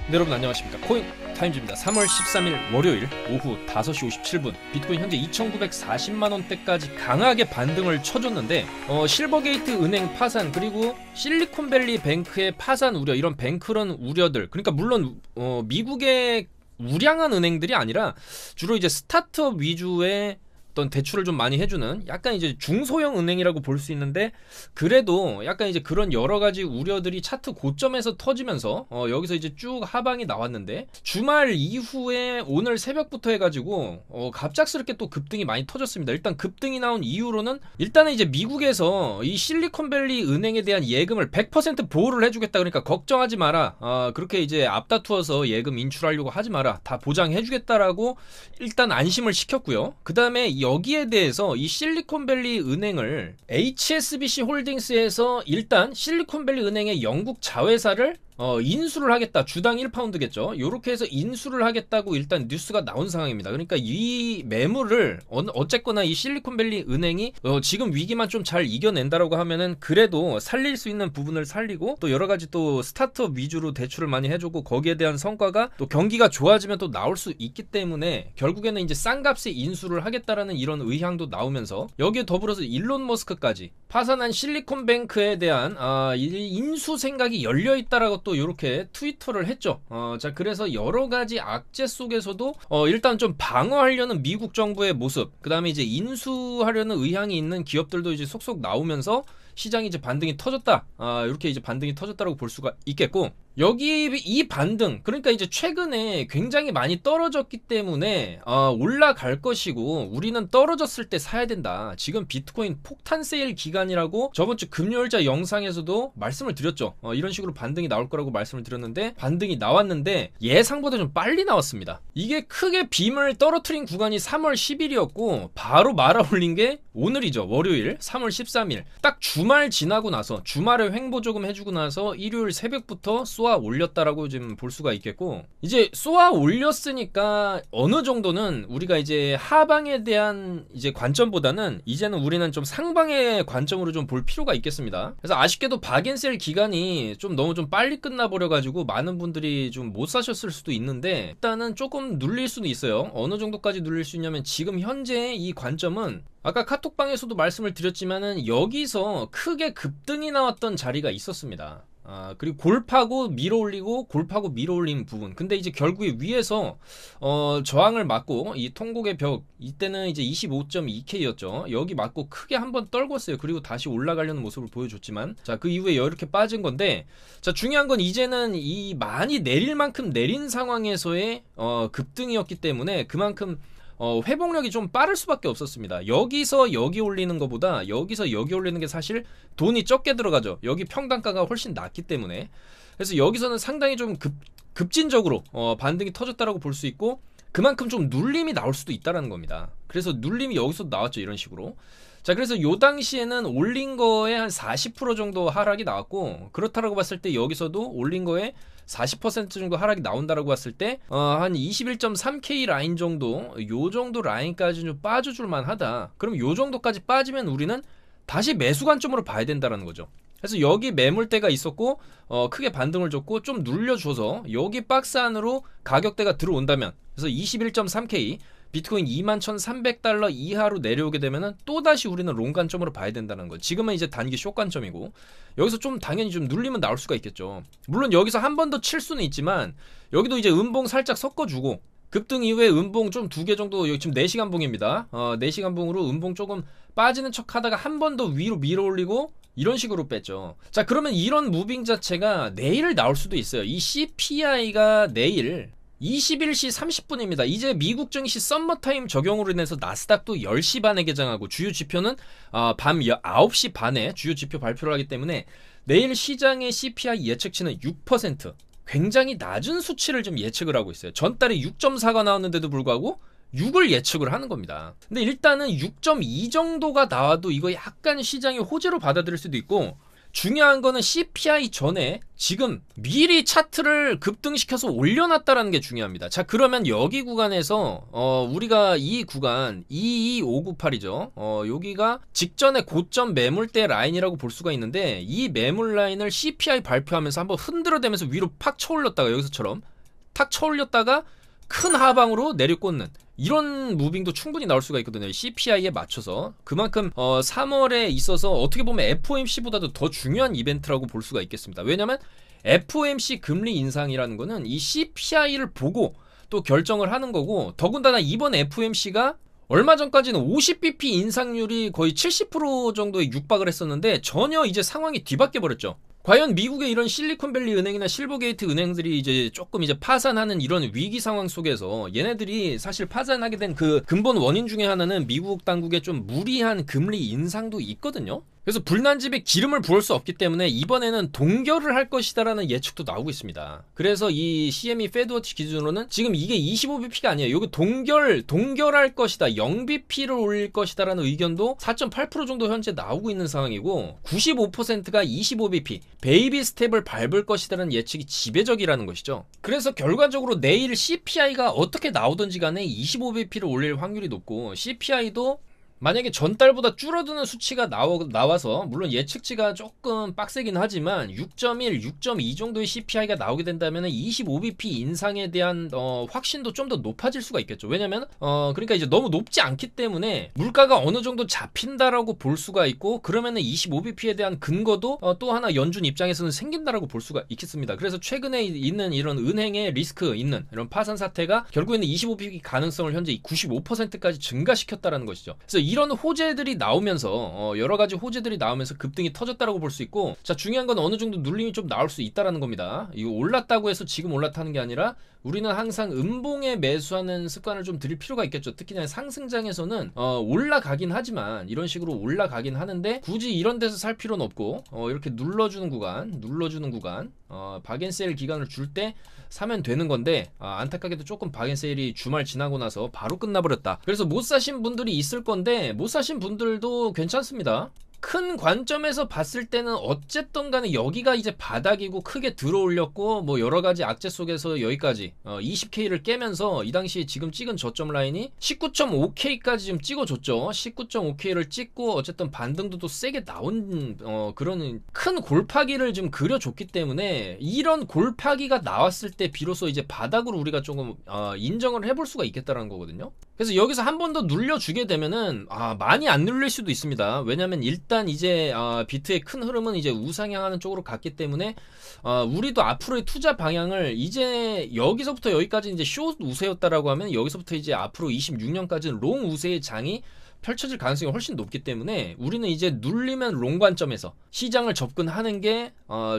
네, 여러분 안녕하십니까. 코인 타임즈입니다. 3월 13일 월요일 오후 5시 57분 비트코인 현재 2,940만원대까지 강하게 반등을 쳐줬는데 실버게이트 은행 파산, 그리고 실리콘밸리 뱅크의 파산 우려, 이런 뱅크런 우려들, 그러니까 물론 미국의 우량한 은행들이 아니라 주로 이제 스타트업 위주의 어떤 대출을 좀 많이 해주는 약간 이제 중소형 은행이라고 볼 수 있는데, 그래도 약간 이제 그런 여러 가지 우려들이 차트 고점에서 터지면서 여기서 이제 쭉 하방이 나왔는데, 주말 이후에 오늘 새벽부터 해가지고 갑작스럽게 또 급등이 많이 터졌습니다. 일단 급등이 나온 이유로는 일단은 이제 미국에서 이 실리콘밸리 은행에 대한 예금을 100% 보호를 해주겠다, 그러니까 걱정하지 마라, 그렇게 이제 앞다투어서 예금 인출하려고 하지 마라, 다 보장해주겠다라고 일단 안심을 시켰고요. 그 다음에 여기에 대해서 이 실리콘밸리 은행을 HSBC 홀딩스에서 일단 실리콘밸리 은행의 영국 자회사를 인수를 하겠다. 주당 1파운드겠죠. 요렇게 해서 인수를 하겠다고 일단 뉴스가 나온 상황입니다. 그러니까 이 매물을 어쨌거나 이 실리콘밸리 은행이 지금 위기만 좀 잘 이겨낸다라고 하면은 그래도 살릴 수 있는 부분을 살리고, 또 여러가지 또 스타트업 위주로 대출을 많이 해주고, 거기에 대한 성과가 또 경기가 좋아지면 또 나올 수 있기 때문에 결국에는 이제 싼 값에 인수를 하겠다라는 이런 의향도 나오면서, 여기에 더불어서 일론 머스크까지 파산한 실리콘뱅크에 대한 인수 생각이 열려있다라고 또 이렇게 트위터를 했죠. 자, 그래서 여러 가지 악재 속에서도 일단 좀 방어하려는 미국 정부의 모습, 그 다음에 이제 인수하려는 의향이 있는 기업들도 이제 속속 나오면서 시장이 이제 반등이 터졌다. 이렇게 이제 반등이 터졌다라고 볼 수가 있겠고, 여기 이 반등, 그러니까 이제 최근에 굉장히 많이 떨어졌기 때문에 올라갈 것이고, 우리는 떨어졌을 때 사야 된다. 지금 비트코인 폭탄 세일 기간이라고 저번 주 금요일자 영상에서도 말씀을 드렸죠. 이런 식으로 반등이 나올 거라고 말씀을 드렸는데, 반등이 나왔는데 예상보다 좀 빨리 나왔습니다. 이게 크게 빔을 떨어뜨린 구간이 3월 10일이었고 바로 말아올린 게 오늘이죠. 월요일 3월 13일 딱 주말 지나고 나서, 주말에 횡보 조금 해주고 나서 일요일 새벽부터 쏘아 올렸다라고 지금 볼 수가 있겠고, 이제 쏘아 올렸으니까 어느 정도는 우리가 이제 하방에 대한 이제 관점보다는 이제는 우리는 좀 상방의 관점으로 좀 볼 필요가 있겠습니다. 그래서 아쉽게도 박앤셀 기간이 좀 너무 좀 빨리 끝나버려가지고 많은 분들이 좀 못 사셨을 수도 있는데, 일단은 조금 눌릴 수도 있어요. 어느 정도까지 눌릴 수 있냐면, 지금 현재 이 관점은 아까 카톡방에서도 말씀을 드렸지만은 여기서 크게 급등이 나왔던 자리가 있었습니다. 그리고 골파고 밀어올리고 골파고 밀어올린 부분, 근데 이제 결국에 위에서 저항을 맞고, 이 통곡의 벽, 이때는 이제 25.2K였죠 여기 맞고 크게 한번 떨궜어요. 그리고 다시 올라가려는 모습을 보여줬지만, 자, 그 이후에 이렇게 빠진 건데, 자, 중요한 건 이제는 이 많이 내릴 만큼 내린 상황에서의 급등이었기 때문에 그만큼 회복력이 좀 빠를 수밖에 없었습니다. 여기서 여기 올리는 것보다 여기서 여기 올리는 게 사실 돈이 적게 들어가죠. 여기 평단가가 훨씬 낮기 때문에. 그래서 여기서는 상당히 좀 급진적으로 반등이 터졌다라고 볼 수 있고, 그만큼 좀 눌림이 나올 수도 있다라는 겁니다. 그래서 눌림이 여기서 나왔죠, 이런 식으로. 자, 그래서 요 당시에는 올린 거에 한 40% 정도 하락이 나왔고, 그렇다라고 봤을 때 여기서도 올린 거에 40% 정도 하락이 나온다라고 봤을 때 한 21.3K 라인 정도, 요 정도 라인까지 좀 빠져줄만 하다. 그럼 요 정도까지 빠지면 우리는 다시 매수 관점으로 봐야 된다라는 거죠. 그래서 여기 매물대가 있었고 크게 반등을 줬고 좀 눌려줘서 여기 박스 안으로 가격대가 들어온다면, 그래서 21.3K 비트코인 21,300달러 이하로 내려오게 되면은 또다시 우리는 롱 관점으로 봐야 된다는 거. 지금은 이제 단기 숏 관점이고, 여기서 좀 당연히 좀 눌리면 나올 수가 있겠죠. 물론 여기서 한 번 더 칠 수는 있지만, 여기도 이제 음봉 살짝 섞어주고, 급등 이후에 음봉 좀 2개 정도, 여기 지금 4시간 봉입니다. 4시간 봉으로 음봉 조금 빠지는 척 하다가 한 번 더 위로 밀어 올리고, 이런 식으로 뺐죠. 자, 그러면 이런 무빙 자체가 내일 나올 수도 있어요. 이 CPI가 내일 21시 30분입니다. 이제 미국 증시 썸머타임 적용으로 인해서 나스닥도 10시 반에 개장하고, 주요 지표는 밤 9시 반에 주요 지표 발표를 하기 때문에 내일 시장의 CPI 예측치는 6%, 굉장히 낮은 수치를 좀 예측을 하고 있어요. 전달에 6.4가 나왔는데도 불구하고 6을 예측을 하는 겁니다. 근데 일단은 6.2 정도가 나와도 이거 약간 시장이 호재로 받아들일 수도 있고, 중요한 거는 CPI 전에 지금 미리 차트를 급등시켜서 올려놨다라는 게 중요합니다. 자, 그러면 여기 구간에서 우리가 이 구간 22598이죠. 여기가 직전에 고점 매물대 라인이라고 볼 수가 있는데, 이 매물 라인을 CPI 발표하면서 한번 흔들어대면서 위로 팍 쳐올렸다가 여기서처럼 탁 쳐올렸다가 큰 하방으로 내려꽂는 이런 무빙도 충분히 나올 수가 있거든요. CPI에 맞춰서. 그만큼 3월에 있어서 어떻게 보면 FOMC보다도 더 중요한 이벤트라고 볼 수가 있겠습니다. 왜냐면 FOMC 금리 인상이라는 거는 이 CPI를 보고 또 결정을 하는 거고, 더군다나 이번 FOMC가 얼마 전까지는 50bp 인상률이 거의 70% 정도에 육박을 했었는데 전혀 이제 상황이 뒤바뀌어 버렸죠. 과연 미국의 이런 실리콘밸리 은행이나 실버게이트 은행들이 이제 조금 이제 파산하는 이런 위기 상황 속에서 얘네들이 사실 파산하게 된 그 근본 원인 중에 하나는 미국 당국의 좀 무리한 금리 인상도 있거든요. 그래서 불난 집에 기름을 부을 수 없기 때문에 이번에는 동결을 할 것이다라는 예측도 나오고 있습니다. 그래서 이 CME 페드워치 기준으로는 지금 이게 25bp가 아니에요. 여기 동결할 것이다, 0bp를 올릴 것이다라는 의견도 4.8% 정도 현재 나오고 있는 상황이고, 95%가 25bp 베이비 스텝을 밟을 것이다라는 예측이 지배적이라는 것이죠. 그래서 결과적으로 내일 CPI가 어떻게 나오든지 간에 25bp를 올릴 확률이 높고, CPI도 만약에 전달보다 줄어드는 수치가 나와서 물론 예측치가 조금 빡세긴 하지만 6.1, 6.2 정도의 CPI가 나오게 된다면 25bp 인상에 대한 확신도 좀 더 높아질 수가 있겠죠. 왜냐면 그러니까 이제 너무 높지 않기 때문에 물가가 어느 정도 잡힌다라고 볼 수가 있고, 그러면은 25bp에 대한 근거도 또 하나 연준 입장에서는 생긴다라고 볼 수가 있겠습니다. 그래서 최근에 있는 이런 은행의 리스크 있는 이런 파산 사태가 결국에는 25bp 가능성을 현재 95%까지 증가시켰다라는 것이죠. 그래서 이런 호재들이 나오면서 여러 가지 호재들이 나오면서 급등이 터졌다라고 볼 수 있고, 자, 중요한 건 어느 정도 눌림이 좀 나올 수 있다라는 겁니다. 이거 올랐다고 해서 지금 올랐다는 게 아니라 우리는 항상 음봉에 매수하는 습관을 좀 들일 필요가 있겠죠. 특히나 상승장에서는 올라가긴 하지만 이런 식으로 올라가긴 하는데 굳이 이런 데서 살 필요는 없고, 이렇게 눌러주는 구간 박앤세일 기간을 줄 때 사면 되는 건데, 안타깝게도 조금 박앤세일이 주말 지나고 나서 바로 끝나버렸다. 그래서 못 사신 분들이 있을 건데 못 사신 분들도 괜찮습니다. 큰 관점에서 봤을 때는 어쨌든 간에 여기가 이제 바닥이고 크게 들어올렸고 뭐 여러가지 악재 속에서 여기까지 20K를 깨면서 이 당시에 지금 찍은 저점 라인이 19.5K까지 지금 찍어줬죠. 19.5K를 찍고 어쨌든 반등도 또 세게 나온 그런 큰 골파기를 지금 그려줬기 때문에, 이런 골파기가 나왔을 때 비로소 이제 바닥으로 우리가 조금 인정을 해볼 수가 있겠다라는 거거든요. 그래서 여기서 한 번 더 눌려주게 되면은 많이 안 눌릴 수도 있습니다. 왜냐면 일단 이제 비트의 큰 흐름은 이제 우상향하는 쪽으로 갔기 때문에 우리도 앞으로의 투자 방향을 이제 여기서부터 여기까지 이제 숏 우세였다라고 하면 여기서부터 이제 앞으로 26년까지는 롱 우세의 장이 펼쳐질 가능성이 훨씬 높기 때문에 우리는 이제 눌리면 롱 관점에서 시장을 접근하는 게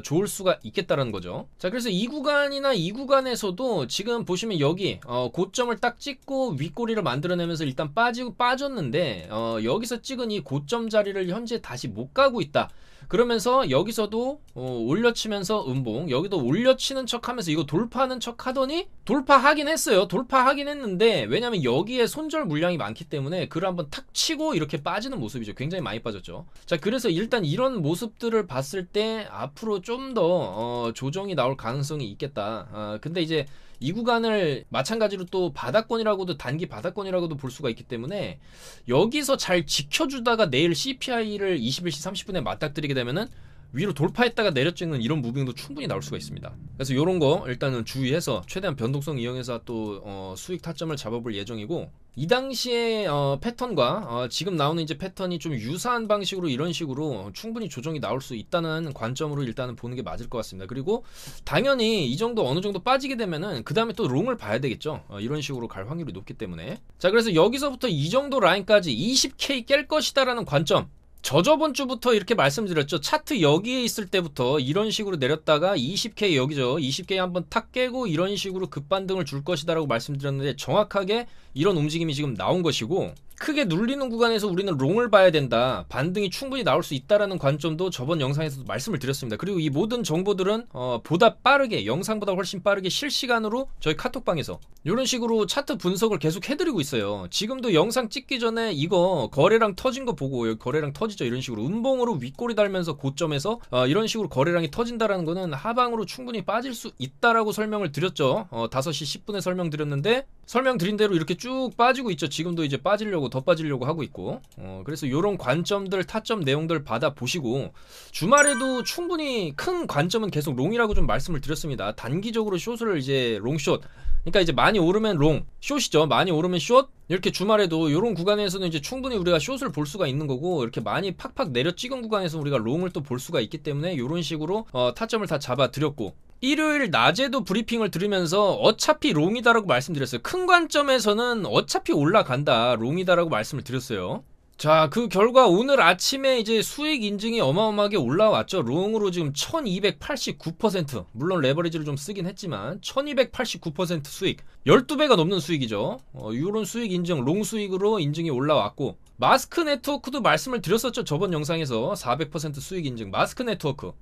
좋을 수가 있겠다라는 거죠. 자, 그래서 이 구간이나 이 구간에서도 지금 보시면 여기 고점을 딱 찍고 윗꼬리를 만들어내면서 일단 빠졌는데 여기서 찍은 이 고점 자리를 현재 다시 못 가고 있다. 그러면서 여기서도 올려치면서 음봉, 여기도 올려치는 척하면서 이거 돌파하는 척하더니 돌파하긴 했어요. 돌파하긴 했는데 왜냐면 여기에 손절 물량이 많기 때문에 그를 한번 탁 치고 이렇게 빠지는 모습이죠. 굉장히 많이 빠졌죠. 자, 그래서 일단 이런 모습들을 봤을 때 앞으로 좀 더 조정이 나올 가능성이 있겠다. 근데 이제 이 구간을 마찬가지로 또 바닥권이라고도, 단기 바닥권이라고도 볼 수가 있기 때문에 여기서 잘 지켜주다가 내일 CPI를 21시 30분에 맞닥뜨리게 되면은 위로 돌파했다가 내려찍는 이런 무빙도 충분히 나올 수가 있습니다. 그래서 이런 거 일단은 주의해서 최대한 변동성 이용해서 또 수익 타점을 잡아볼 예정이고, 이 당시의 패턴과 지금 나오는 이제 패턴이 좀 유사한 방식으로 이런 식으로 충분히 조정이 나올 수 있다는 관점으로 일단은 보는 게 맞을 것 같습니다. 그리고 당연히 이 정도 어느 정도 빠지게 되면은 그 다음에 또 롱을 봐야 되겠죠. 이런 식으로 갈 확률이 높기 때문에. 자, 그래서 여기서부터 이 정도 라인까지 20K 깰 것이다라는 관점, 저번 주부터 이렇게 말씀드렸죠. 차트 여기에 있을 때부터 이런 식으로 내렸다가 20K 여기죠. 20K 한번 탁 깨고 이런 식으로 급반등을 줄 것이다 라고 말씀드렸는데 정확하게 이런 움직임이 지금 나온 것이고, 크게 눌리는 구간에서 우리는 롱을 봐야 된다, 반등이 충분히 나올 수 있다라는 관점도 저번 영상에서도 말씀을 드렸습니다. 그리고 이 모든 정보들은 보다 빠르게, 영상보다 훨씬 빠르게 실시간으로 저희 카톡방에서 이런 식으로 차트 분석을 계속 해드리고 있어요. 지금도 영상 찍기 전에 이거 거래량 터진 거 보고, 여기 거래량 터지죠. 이런 식으로 음봉으로 윗꼬리 달면서 고점에서 이런 식으로 거래량이 터진다라는 거는 하방으로 충분히 빠질 수 있다라고 설명을 드렸죠. 5시 10분에 설명드렸는데 설명드린 대로 이렇게 쭉 빠지고 있죠. 지금도 이제 빠지려고 빠지려고 하고 있고, 그래서 요런 관점들 타점 내용들 받아보시고, 주말에도 충분히 큰 관점은 계속 롱이라고 좀 말씀을 드렸습니다. 단기적으로 숏을 이제 롱숏, 그러니까 이제 많이 오르면 롱, 숏이죠. 많이 오르면 숏. 이렇게 주말에도 이런 구간에서는 이제 충분히 우리가 숏을 볼 수가 있는 거고, 이렇게 많이 팍팍 내려 찍은 구간에서 우리가 롱을 또 볼 수가 있기 때문에 이런 식으로 타점을 다 잡아 드렸고, 일요일 낮에도 브리핑을 들으면서 어차피 롱이다라고 말씀드렸어요. 큰 관점에서는 어차피 올라간다, 롱이다라고 말씀을 드렸어요. 자, 그 결과 오늘 아침에 이제 수익 인증이 어마어마하게 올라왔죠. 롱으로 지금 1289%, 물론 레버리지를 좀 쓰긴 했지만 1289% 수익, 12배가 넘는 수익이죠. 이런 수익 인증, 롱 수익으로 인증이 올라왔고, 마스크 네트워크도 말씀을 드렸었죠. 저번 영상에서 400% 수익 인증. 마스크 네트워크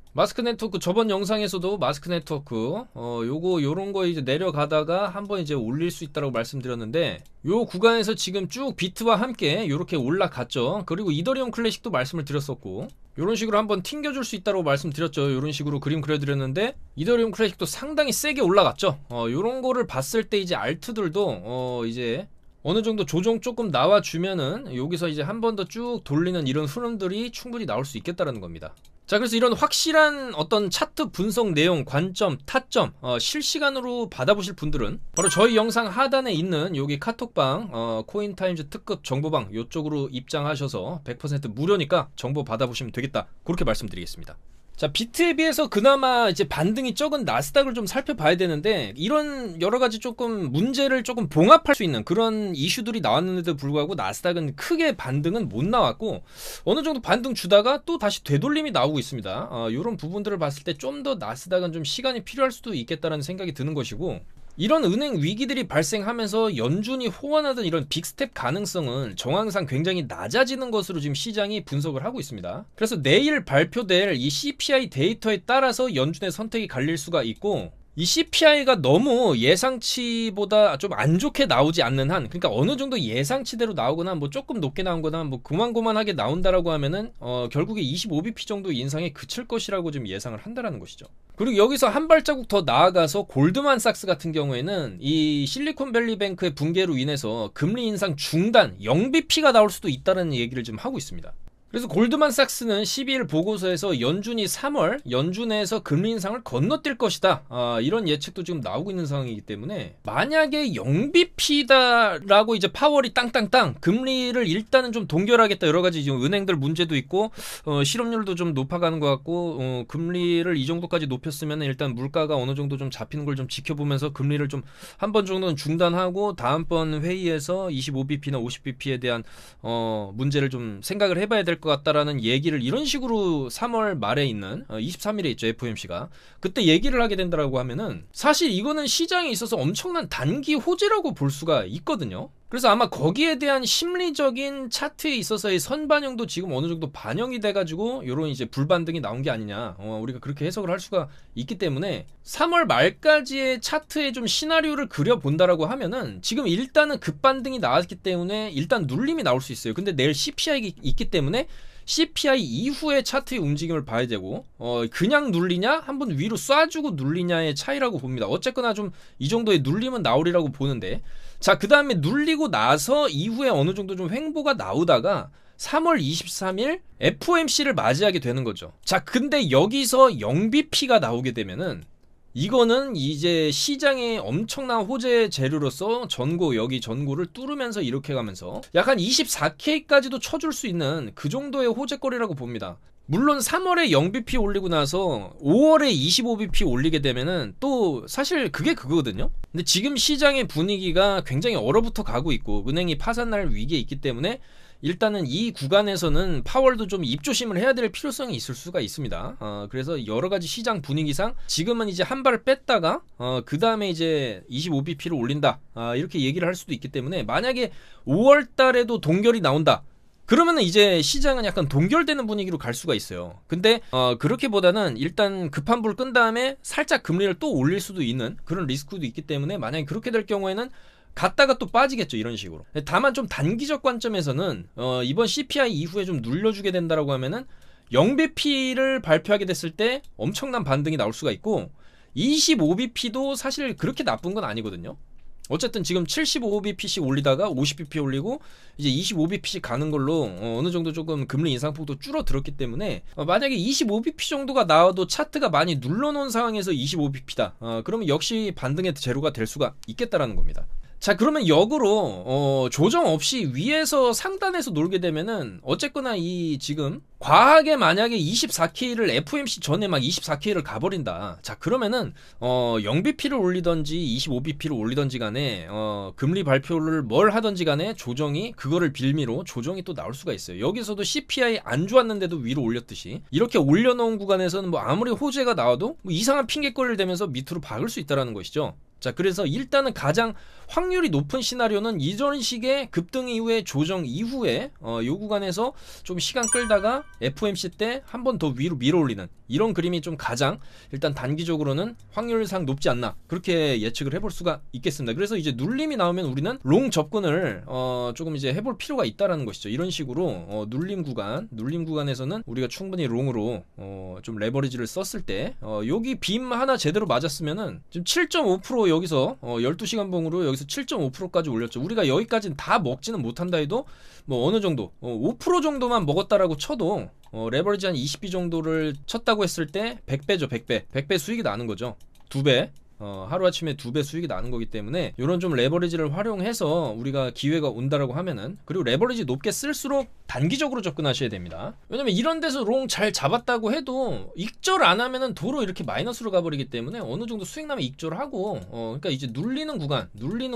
저번 영상에서도 마스크 네트워크 요런 거 이제 내려가다가 한번 이제 올릴 수 있다고 말씀드렸는데, 요 구간에서 지금 쭉 비트와 함께 요렇게 올라갔죠. 그리고 이더리움 클래식도 말씀을 드렸었고, 요런 식으로 한번 튕겨줄 수 있다고 말씀드렸죠. 요런 식으로 그림 그려드렸는데, 이더리움 클래식도 상당히 세게 올라갔죠. 요런 거를 봤을 때 이제 알트들도 이제 어느 정도 조정 조금 나와주면은 여기서 이제 한 번 더 쭉 돌리는 이런 흐름들이 충분히 나올 수 있겠다라는 겁니다. 자, 그래서 이런 확실한 어떤 차트 분석 내용, 관점, 타점 실시간으로 받아보실 분들은 바로 저희 영상 하단에 있는 여기 카톡방 코인타임즈 특급 정보방 요쪽으로 입장하셔서 100% 무료니까 정보 받아보시면 되겠다, 그렇게 말씀드리겠습니다. 자, 비트에 비해서 그나마 이제 반등이 적은 나스닥을 좀 살펴봐야 되는데, 이런 여러가지 조금 문제를 조금 봉합할 수 있는 그런 이슈들이 나왔는데도 불구하고 나스닥은 크게 반등은 못 나왔고, 어느 정도 반등 주다가 또 다시 되돌림이 나오고 있습니다. 이런 부분들을 봤을 때 좀 더 나스닥은 좀 시간이 필요할 수도 있겠다라는 생각이 드는 것이고, 이런 은행 위기들이 발생하면서 연준이 호언하던 이런 빅스텝 가능성은 정황상 굉장히 낮아지는 것으로 지금 시장이 분석을 하고 있습니다. 그래서 내일 발표될 이 CPI 데이터에 따라서 연준의 선택이 갈릴 수가 있고, 이 CPI가 너무 예상치보다 좀 안 좋게 나오지 않는 한, 그러니까 어느 정도 예상치대로 나오거나 뭐 조금 높게 나온거나 뭐 고만고만하게 나온다라고 하면은 결국에 25bp 정도 인상에 그칠 것이라고 지금 예상을 한다라는 것이죠. 그리고 여기서 한 발자국 더 나아가서 골드만삭스 같은 경우에는 이 실리콘밸리뱅크의 붕괴로 인해서 금리 인상 중단, 0bp가 나올 수도 있다는 얘기를 지금 하고 있습니다. 그래서 골드만삭스는 12일 보고서에서 연준이 3월 연준에서 금리 인상을 건너뛸 것이다, 이런 예측도 지금 나오고 있는 상황이기 때문에, 만약에 0bp다라고 이제 파월이 땅땅땅 금리를 일단은 좀 동결하겠다, 여러가지 지금 은행들 문제도 있고 실업률도 좀 높아가는 것 같고, 금리를 이 정도까지 높였으면 일단 물가가 어느 정도 좀 잡히는 걸 좀 지켜보면서 금리를 좀 한 번 정도는 중단하고 다음번 회의에서 25bp나 50bp에 대한 문제를 좀 생각을 해봐야 될 것 같다라는 얘기를 이런 식으로 3월 말에 있는 23일에 있죠, FOMC가. 그때 얘기를 하게 된다라고 하면은 사실 이거는 시장에 있어서 엄청난 단기 호재라고 볼 수가 있거든요. 그래서 아마 거기에 대한 심리적인 차트에 있어서의 선반영도 지금 어느 정도 반영이 돼가지고 이런 이제 불반등이 나온 게 아니냐, 우리가 그렇게 해석을 할 수가 있기 때문에 3월 말까지의 차트에 좀 시나리오를 그려본다라고 하면은 지금 일단은 급반등이 나왔기 때문에 일단 눌림이 나올 수 있어요. 근데 내일 CPI가 있기 때문에 CPI 이후의 차트의 움직임을 봐야 되고, 그냥 눌리냐 한번 위로 쏴주고 눌리냐의 차이라고 봅니다. 어쨌거나 좀 이 정도의 눌림은 나오리라고 보는데, 자, 그 다음에 눌리고 나서 이후에 어느 정도 좀 횡보가 나오다가 3월 23일 FOMC를 맞이하게 되는 거죠. 자, 근데 여기서 0bp가 나오게 되면은 이거는 이제 시장의 엄청난 호재 재료로서 여기 전고를 뚫으면서 이렇게 가면서 약간 24K까지도 쳐줄 수 있는 그 정도의 호재거리라고 봅니다. 물론 3월에 0bp 올리고 나서 5월에 25bp 올리게 되면은 또 사실 그게 그거거든요. 근데 지금 시장의 분위기가 굉장히 얼어붙어 가고 있고 은행이 파산날 위기에 있기 때문에 일단은 이 구간에서는 파월도 좀 입조심을 해야 될 필요성이 있을 수가 있습니다. 그래서 여러가지 시장 분위기상 지금은 이제 한 발을 뺐다가 그 다음에 이제 25bp를 올린다, 이렇게 얘기를 할 수도 있기 때문에, 만약에 5월 달에도 동결이 나온다, 그러면은 이제 시장은 약간 동결되는 분위기로 갈 수가 있어요. 근데 그렇게보다는 일단 급한 불 끈 다음에 살짝 금리를 또 올릴 수도 있는 그런 리스크도 있기 때문에, 만약에 그렇게 될 경우에는 갔다가 또 빠지겠죠, 이런 식으로. 다만 좀 단기적 관점에서는 이번 CPI 이후에 좀 눌려주게 된다라고 하면은 0bp를 발표하게 됐을 때 엄청난 반등이 나올 수가 있고, 25bp도 사실 그렇게 나쁜 건 아니거든요. 어쨌든 지금 75bp씩 올리다가 50bp 올리고 이제 25bp씩 가는 걸로 어느 정도 조금 금리 인상폭도 줄어들었기 때문에 만약에 25bp 정도가 나와도 차트가 많이 눌러놓은 상황에서 25bp다. 그러면 역시 반등의 재료가 될 수가 있겠다라는 겁니다. 자, 그러면 역으로 조정 없이 위에서 상단에서 놀게 되면은 어쨌거나 이 지금 과하게 만약에 24K를 FOMC 전에 막 24K를 가버린다. 자, 그러면은 0bp를 올리던지 25bp를 올리던지 간에 금리 발표를 뭘 하던지 간에 조정이 그거를 빌미로 조정이 또 나올 수가 있어요. 여기서도 CPI 안 좋았는데도 위로 올렸듯이 이렇게 올려놓은 구간에서는 뭐 아무리 호재가 나와도 뭐 이상한 핑계거리를 대면서 밑으로 박을 수 있다라는 것이죠. 자, 그래서 일단은 가장 확률이 높은 시나리오는 이전 식의 급등 이후에 조정 이후에 요 구간에서 좀 시간 끌다가 FOMC 때 한 번 더 위로 밀어올리는 이런 그림이 좀 가장 일단 단기적으로는 확률상 높지 않나 그렇게 예측을 해볼 수가 있겠습니다. 그래서 이제 눌림이 나오면 우리는 롱 접근을 조금 이제 해볼 필요가 있다라는 것이죠. 이런 식으로 눌림 구간에서는 우리가 충분히 롱으로 좀 레버리지를 썼을 때 여기 빔 하나 제대로 맞았으면은 지금 7.5% 여기서 12시간 봉으로 여기서 7.5%까지 올렸죠. 우리가 여기까지는 다 먹지는 못한다 해도 뭐 어느 정도 5% 정도만 먹었다라고 쳐도 레버리지 한 20B 정도를 쳤다고 했을 때 100배죠. 100배 수익이 나는 거죠. 2배. 하루아침에 2배 수익이 나는 거기 때문에 이런 좀 레버리지를 활용해서 우리가 기회가 온다라고 하면은, 그리고 레버리지 높게 쓸수록 단기적으로 접근하셔야 됩니다. 왜냐면 이런 데서 롱 잘 잡았다고 해도 익절 안 하면은 도로 이렇게 마이너스로 가버리기 때문에 어느 정도 수익 나면 익절하고 그러니까 이제 눌리는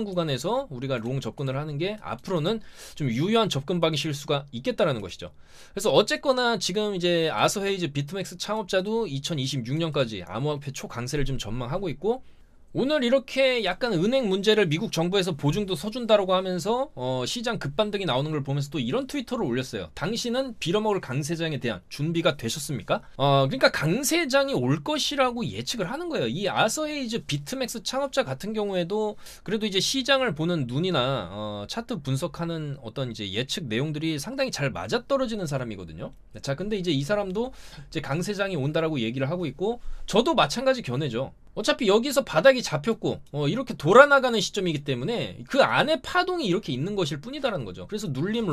구간에서 우리가 롱 접근을 하는 게 앞으로는 좀 유효한 접근 방식일 수가 있겠다라는 것이죠. 그래서 어쨌거나 지금 이제 아서헤이즈 비트맥스 창업자도 2026년까지 암호화폐 초강세를 좀 전망하고 있고, 오늘 이렇게 약간 은행 문제를 미국 정부에서 보증도 서준다라고 하면서 시장 급반등이 나오는 걸 보면서 또 이런 트위터를 올렸어요. 당신은 빌어먹을 강세장에 대한 준비가 되셨습니까? 그러니까 강세장이 올 것이라고 예측을 하는 거예요. 이 아서헤이즈 비트맥스 창업자 같은 경우에도 그래도 이제 시장을 보는 눈이나 차트 분석하는 어떤 이제 예측 내용들이 상당히 잘 맞아떨어지는 사람이거든요. 자, 근데 이제 이 사람도 이제 강세장이 온다라고 얘기를 하고 있고, 저도 마찬가지 견해죠. 어차피 여기서 바닥이 잡혔고 이렇게 돌아나가는 시점이기 때문에 그 안에 파동이 이렇게 있는 것일 뿐이다라는 거죠. 그래서 눌린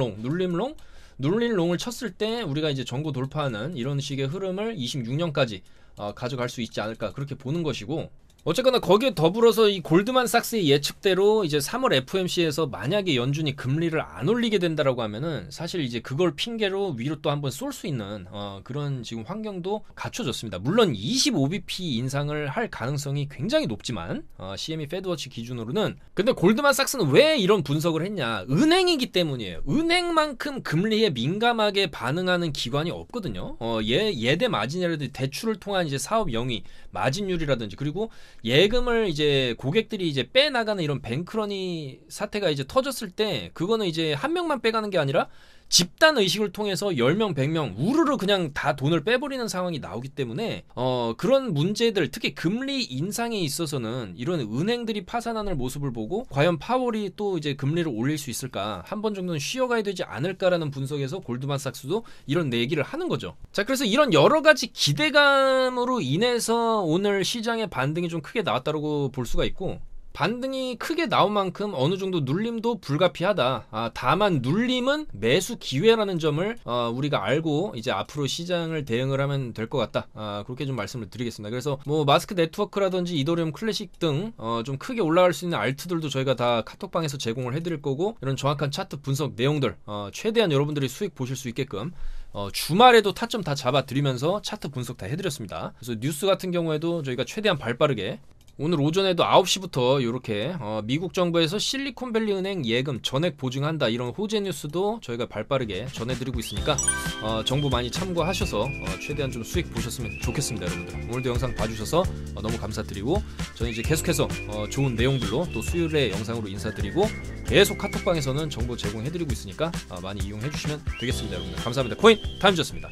롱을 쳤을 때 우리가 이제 전고 돌파하는 이런 식의 흐름을 26년까지 가져갈 수 있지 않을까 그렇게 보는 것이고, 어쨌거나 거기에 더불어서 이 골드만삭스의 예측대로 이제 3월 FOMC에서 만약에 연준이 금리를 안 올리게 된다라고 하면은 사실 이제 그걸 핑계로 위로 또 한번 쏠 수 있는 그런 지금 환경도 갖춰졌습니다. 물론 25bp 인상을 할 가능성이 굉장히 높지만 CME 페드워치 기준으로는, 근데 골드만삭스는 왜 이런 분석을 했냐? 은행이기 때문이에요. 은행만큼 금리에 민감하게 반응하는 기관이 없거든요. 예대 마진이라든지 대출을 통한 이제 사업 영위 마진율이라든지, 그리고 예금을 이제 고객들이 이제 빼나가는 이런 뱅크러니 사태가 이제 터졌을 때 그거는 이제 한 명만 빼가는 게 아니라 집단 의식을 통해서 10명, 100명 우르르 그냥 다 돈을 빼버리는 상황이 나오기 때문에 그런 문제들, 특히 금리 인상에 있어서는 이런 은행들이 파산하는 모습을 보고 과연 파월이 또 이제 금리를 올릴 수 있을까, 한 번 정도는 쉬어가야 되지 않을까라는 분석에서 골드만삭스도 이런 얘기를 하는 거죠. 자, 그래서 이런 여러 가지 기대감으로 인해서 오늘 시장의 반등이 좀 크게 나왔다고 볼 수가 있고, 반등이 크게 나온 만큼 어느 정도 눌림도 불가피하다. 다만 눌림은 매수 기회라는 점을 우리가 알고 이제 앞으로 시장을 대응을 하면 될 것 같다. 그렇게 좀 말씀을 드리겠습니다. 그래서 뭐 마스크 네트워크라든지 이더리움 클래식 등 좀 크게 올라갈 수 있는 알트들도 저희가 다 카톡방에서 제공을 해드릴 거고, 이런 정확한 차트 분석 내용들 최대한 여러분들이 수익 보실 수 있게끔 주말에도 타점 다 잡아드리면서 차트 분석 다 해드렸습니다. 그래서 뉴스 같은 경우에도 저희가 최대한 발빠르게 오늘 오전에도 9시부터 이렇게 미국 정부에서 실리콘밸리 은행 예금 전액 보증한다 이런 호재 뉴스도 저희가 발빠르게 전해드리고 있으니까 정보 많이 참고하셔서 최대한 좀 수익 보셨으면 좋겠습니다. 여러분들 오늘도 영상 봐주셔서 너무 감사드리고, 저는 이제 계속해서 좋은 내용들로 또 수요일에 영상으로 인사드리고 계속 카톡방에서는 정보 제공해드리고 있으니까 많이 이용해주시면 되겠습니다. 여러분들 감사합니다. 코인 타임즈였습니다.